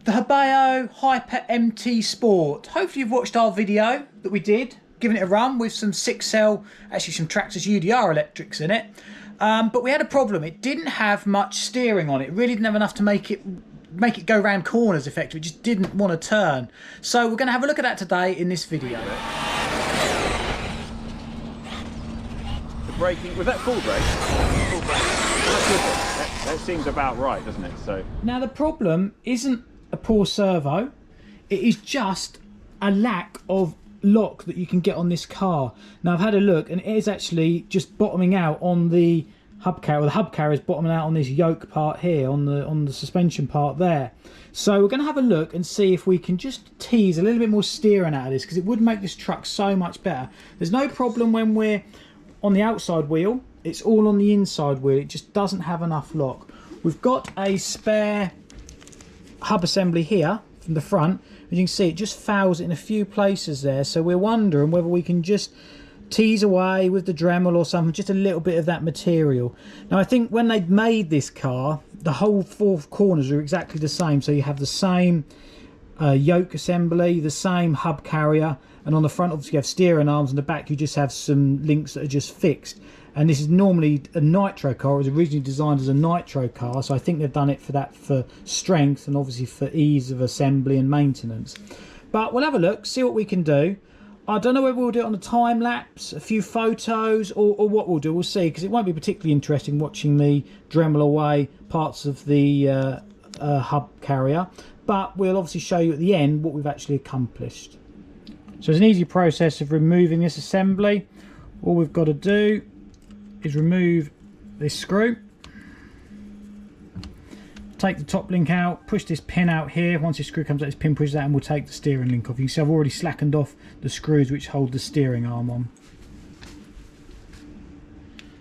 The Hobao Hyper MT Sport. Hopefully you've watched our video that we did, giving it a run with some 6-cell, actually some Traxxas UDR electrics in it. But we had a problem. It didn't have much steering on it. It really didn't have enough to make it go round corners effectively. It just didn't want to turn. So we're going to have a look at that today in this video. The braking, was that full brake? Full brake. That seems about right, doesn't it? So now the problem isn't a poor servo. It is just a lack of lock that you can get on this car. Now I've had a look and it is actually just bottoming out on the hub carrier. Well, the hub carrier is bottoming out on this yoke part here, on the suspension part there. So we're going to have a look and see if we can just tease a little bit more steering out of this, because it would make this truck so much better. There's no problem when we're on the outside wheel. It's all on the inside wheel. It just doesn't have enough lock. We've got a spare hub assembly here from the front. As you can see, it just fouls it in a few places there. So we're wondering whether we can just tease away with the Dremel or something, just a little bit of that material. Now I think when they made this car, the whole four corners are exactly the same. So you have the same yoke assembly, the same hub carrier, and on the front obviously you have steering arms, and the back you just have some links that are just fixed. And this is normally a nitro car. It was originally designed as a nitro car, so I think they've done it for that, for strength and obviously for ease of assembly and maintenance. But we'll have a look, see what we can do. I don't know whether we'll do it on a time lapse, a few photos, or what we'll do. We'll see, because it won't be particularly interesting watching the Dremel away parts of the hub carrier. But we'll obviously show you at the end what we've actually accomplished. So it's an easy process of removing this assembly. All we've got to do is remove this screw, take the top link out, push this pin out here. Once this screw comes out, this pin pushes out, and we'll take the steering link off. You can see I've already slackened off the screws which hold the steering arm on.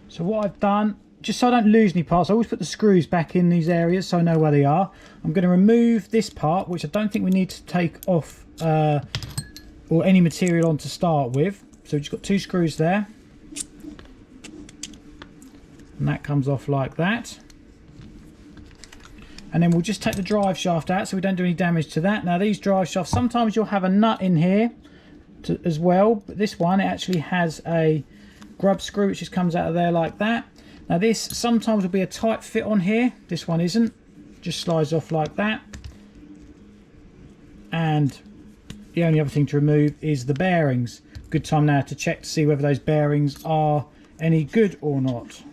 So what I've done, just so I don't lose any parts, I always put the screws back in these areas so I know where they are. I'm going to remove this part, which I don't think we need to take off or any material on to start with. So we've just got two screws there, and that comes off like that. And then we'll just take the drive shaft out so we don't do any damage to that. Now these drive shafts, sometimes you'll have a nut in here as well, but this one, it actually has a grub screw which just comes out of there like that. Now this sometimes will be a tight fit on here, this one isn't, just slides off like that. And the only other thing to remove is the bearings. Good time now to check to see whether those bearings are any good or not.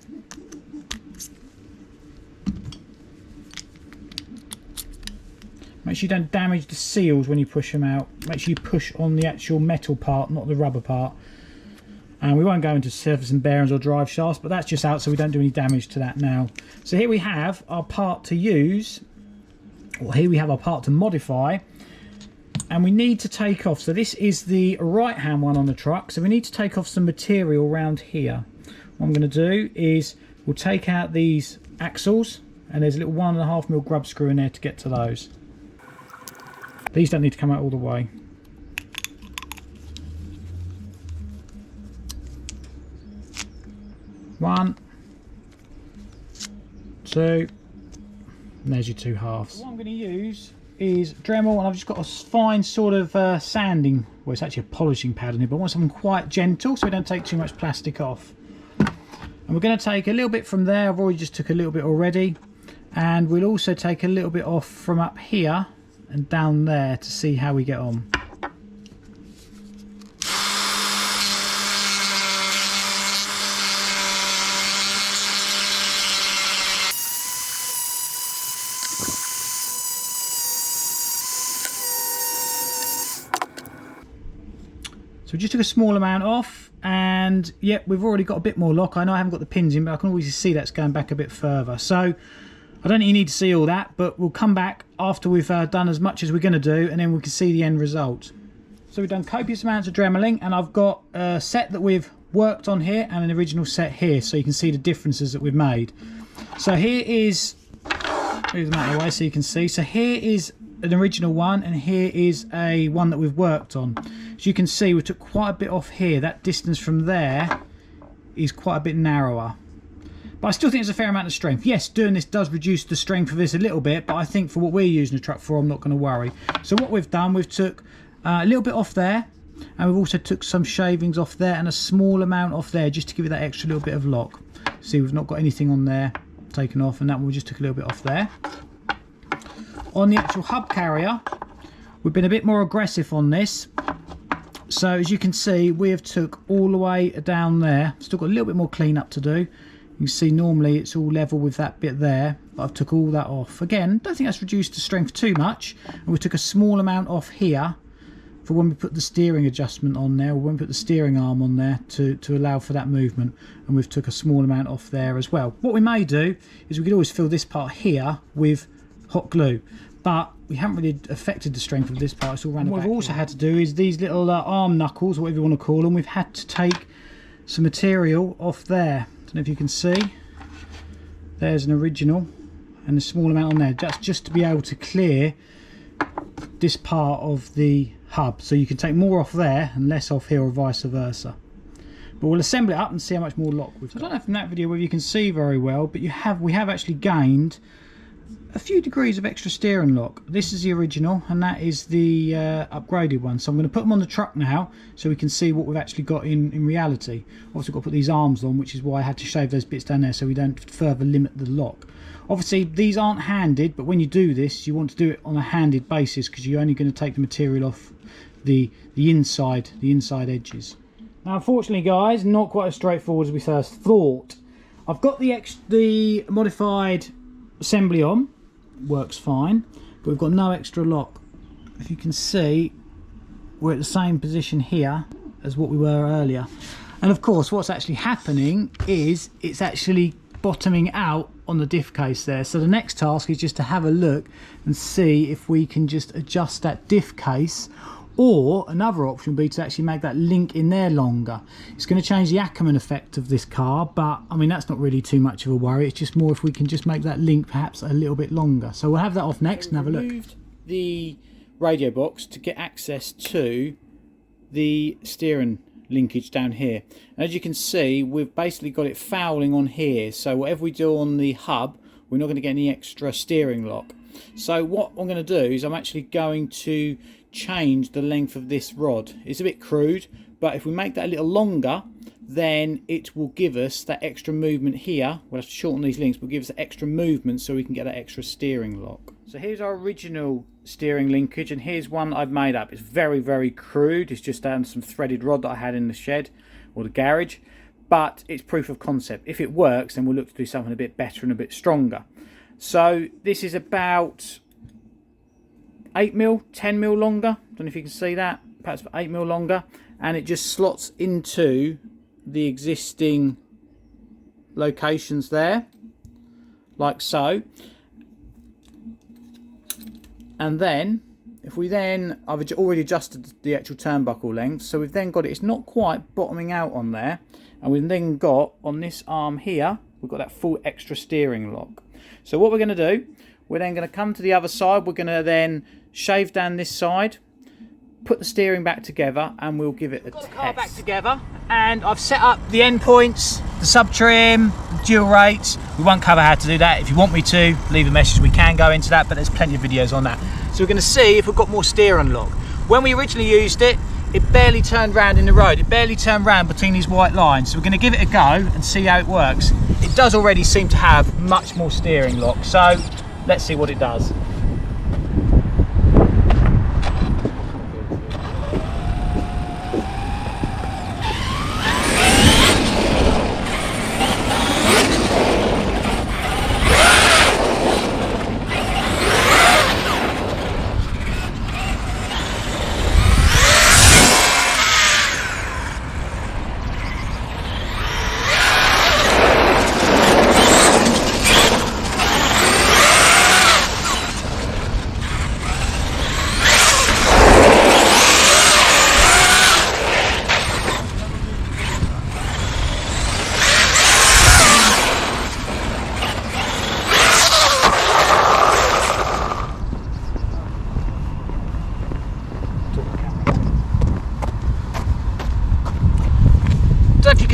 Make sure you don't damage the seals when you push them out. Make sure you push on the actual metal part, not the rubber part. And we won't go into surface and bearings or drive shafts, but that's just out so we don't do any damage to that now. So here we have our part to use, or here we have our part to modify, and we need to take off. So this is the right hand one on the truck, so we need to take off some material around here. What I'm going to do is we'll take out these axles, and there's a little 1.5mm grub screw in there to get to those. These don't need to come out all the way. One, two, and there's your two halves. What I'm going to use is Dremel, and I've just got a fine sort of sanding, well it's actually a polishing pad in here, but I want something quite gentle so we don't take too much plastic off. And we're going to take a little bit from there. I've already just took a little bit already, and we'll also take a little bit off from up here and down there to see how we get on. So we just took a small amount off, and yep, we've already got a bit more lock. I know I haven't got the pins in, but I can always see that's going back a bit further. So I don't think you need to see all that, but we'll come back after we've done as much as we're going to do, and then we can see the end result. So we've done copious amounts of dremeling, and I've got a set that we've worked on here and an original set here, so you can see the differences that we've made. So here is, move them out of the way so you can see. So here is an original one, and here is a one that we've worked on. As you can see, we took quite a bit off here. That distance from there is quite a bit narrower. But I still think there's a fair amount of strength. Yes, doing this does reduce the strength of this a little bit, but I think for what we're using the truck for, I'm not going to worry. So what we've done, we've took a little bit off there, and we've also took some shavings off there and a small amount off there, just to give it that extra little bit of lock. See, we've not got anything on there taken off, and that one we just took a little bit off there. On the actual hub carrier, we've been a bit more aggressive on this. So as you can see, we have took all the way down there. Still got a little bit more clean up to do. You can see normally it's all level with that bit there, but I've took all that off. Again, don't think that's reduced the strength too much. And we took a small amount off here for when we put the steering adjustment on there, or when we put the steering arm on there to allow for that movement. And we've took a small amount off there as well. What we may do is we could always fill this part here with hot glue, but we haven't really affected the strength of this part. It's all around the back. What we've also had to do is these little arm knuckles, whatever you want to call them, we've had to take some material off there. Don't know if you can see. There's an original and a small amount on there. That's just to be able to clear this part of the hub, so you can take more off there and less off here, or vice versa. But we'll assemble it up and see how much more lock we've got. I don't know from that video whether you can see very well, but we have actually gained a few degrees of extra steering lock. This is the original, and that is the upgraded one. So I'm going to put them on the truck now so we can see what we've actually got in reality. Obviously got to put these arms on, which is why I had to shave those bits down there so we don't further limit the lock. Obviously these aren't handed, but when you do this you want to do it on a handed basis, because you're only going to take the material off the inside edges. Now unfortunately guys, not quite as straightforward as we first thought. I've got the modified assembly on, works fine, but we've got no extra lock. If you can see, we're at the same position here as what we were earlier, and of course what's actually happening is it's actually bottoming out on the diff case there. So the next task is just to have a look and see if we can just adjust that diff case, or another option would be to actually make that link in there longer. It's going to change the Ackerman effect of this car, but I mean that's not really too much of a worry. It's just more if we can just make that link perhaps a little bit longer. So we'll have that off next and have a look. Removed the radio box to get access to the steering linkage down here, and as you can see we've basically got it fouling on here, so whatever we do on the hub we're not going to get any extra steering lock. So what I'm going to do is I'm actually going to change the length of this rod. It's a bit crude, but if we make that a little longer then it will give us that extra movement here. We'll have to shorten these links, but give us that extra movement so we can get that extra steering lock. So here's our original steering linkage, and here's one I've made up. It's very crude. It's just down some threaded rod that I had in the shed or the garage, but it's proof of concept. If it works then we'll look to do something a bit better and a bit stronger. So this is about 8mm, 10mm longer. Don't know if you can see that, perhaps 8mm longer, and it just slots into the existing locations there, like so. And then if we then, I've already adjusted the actual turnbuckle length, so we've then got it, it's not quite bottoming out on there, and we've then got on this arm here we've got that full extra steering lock. So what we're going to do, we're then going to come to the other side, we're going to then shave down this side, put the steering back together, and we'll give it a test. Got the car back together, and I've set up the end points, the sub trim, the dual rates. We won't cover how to do that. If you want me to, leave a message, we can go into that, but there's plenty of videos on that. So we're going to see if we've got more steering lock. When we originally used it, it barely turned round in the road. It barely turned round between these white lines. So we're going to give it a go and see how it works. It does already seem to have much more steering lock, so let's see what it does.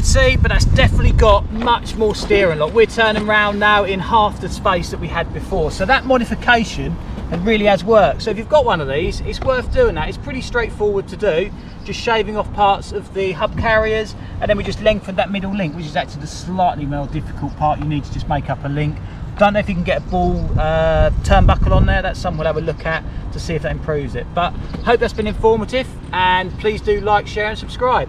See, but that's definitely got much more steering lock. We're turning around now in half the space that we had before. So that modification really has worked. So if you've got one of these, it's worth doing that. It's pretty straightforward to do, just shaving off parts of the hub carriers, and then we just lengthen that middle link, which is actually the slightly more difficult part. You need to just make up a link. Don't know if you can get a ball turnbuckle on there. That's something we'll have a look at to see if that improves it. But hope that's been informative, and please do like, share and subscribe.